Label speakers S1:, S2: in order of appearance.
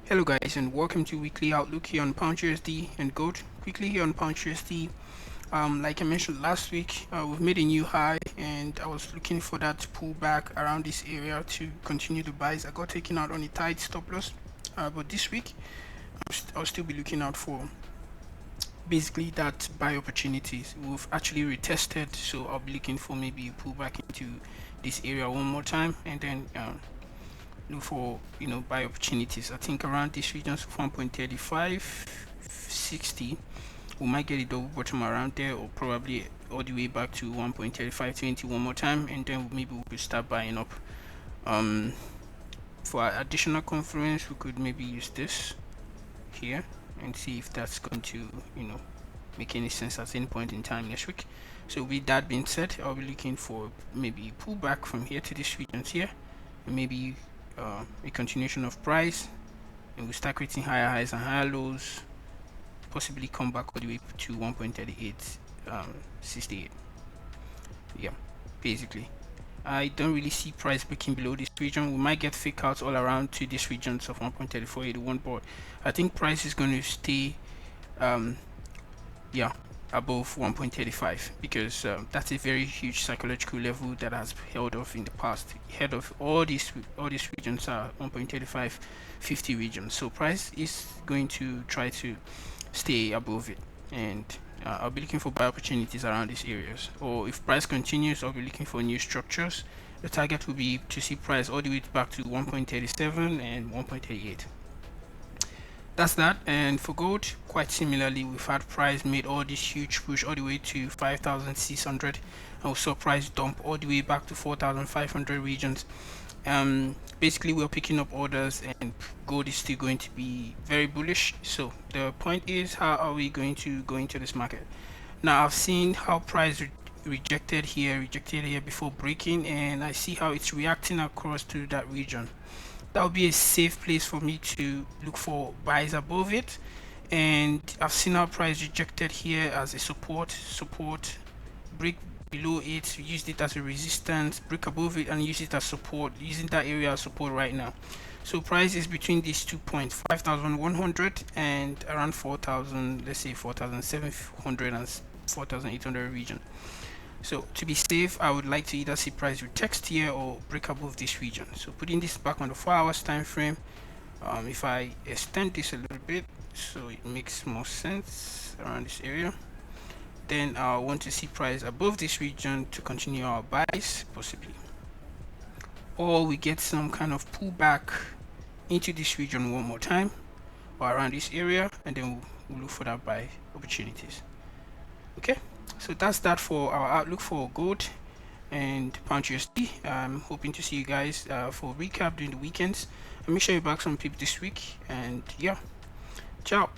S1: Hello guys, and welcome to weekly outlook here on GBPUSD and gold. Quickly here on GBPUSD, like I mentioned last week, we've made a new high, and I was looking for that pullback around this area to continue the buys. I got taken out on a tight stop loss, but this week I'll still be looking out for basically that buy opportunities. We've actually retested, so I'll be looking for maybe a pullback into this area one more time, and then look for buy opportunities. I think around this region of 1.3560 we might get a double bottom around there, or probably all the way back to 1.3520 one more time, and then maybe we could start buying up. For additional confluence, we could maybe use this here and see if that's going to make any sense at any point in time next week. So with that being said, I'll be looking for maybe pullback from here to this region here, and maybe a continuation of price, and we start creating higher highs and higher lows, possibly come back all the way to 1.3868. Yeah, basically I don't really see price breaking below this region. We might get fake outs all around to this regions of 1.3481, but I think price is going to stay yeah, above 1.35, because that's a very huge psychological level that has held off in the past. Head of all these regions are 1.3550 regions, so price is going to try to stay above it, and I'll be looking for buy opportunities around these areas. Or if price continues, I'll be looking for new structures. The target will be to see price all the way back to 1.37 and 1.38. That's that. And for gold, quite similarly, we've had price made all this huge push all the way to 5,600, and we saw price dump all the way back to 4,500 regions. Basically we're picking up orders, and gold is still going to be very bullish. So the point is, how are we going to go into this market? Now I've seen how price rejected here before breaking, and I see how it's reacting across to that region. That would be a safe place for me to look for buys above it. And I've seen our price rejected here as a support, break below it, used it as a resistance, break above it and use it as support, using that area as support right now. So price is between these 2 points, 5,100 and around 4,000, let's say 4,700 and 4,800 region. So to be safe, I would like to either see price retest here or break above this region. So putting this back on the 4 hours time frame, if I extend this a little bit so it makes more sense around this area, then I want to see price above this region to continue our buys possibly, or we get some kind of pullback into this region one more time or around this area, and then we'll look for that buy opportunities. Okay, so that's that for our outlook for gold and GBPUSD. I'm hoping to see you guys for recap during the weekends, and make sure you back some people this week. And yeah, ciao.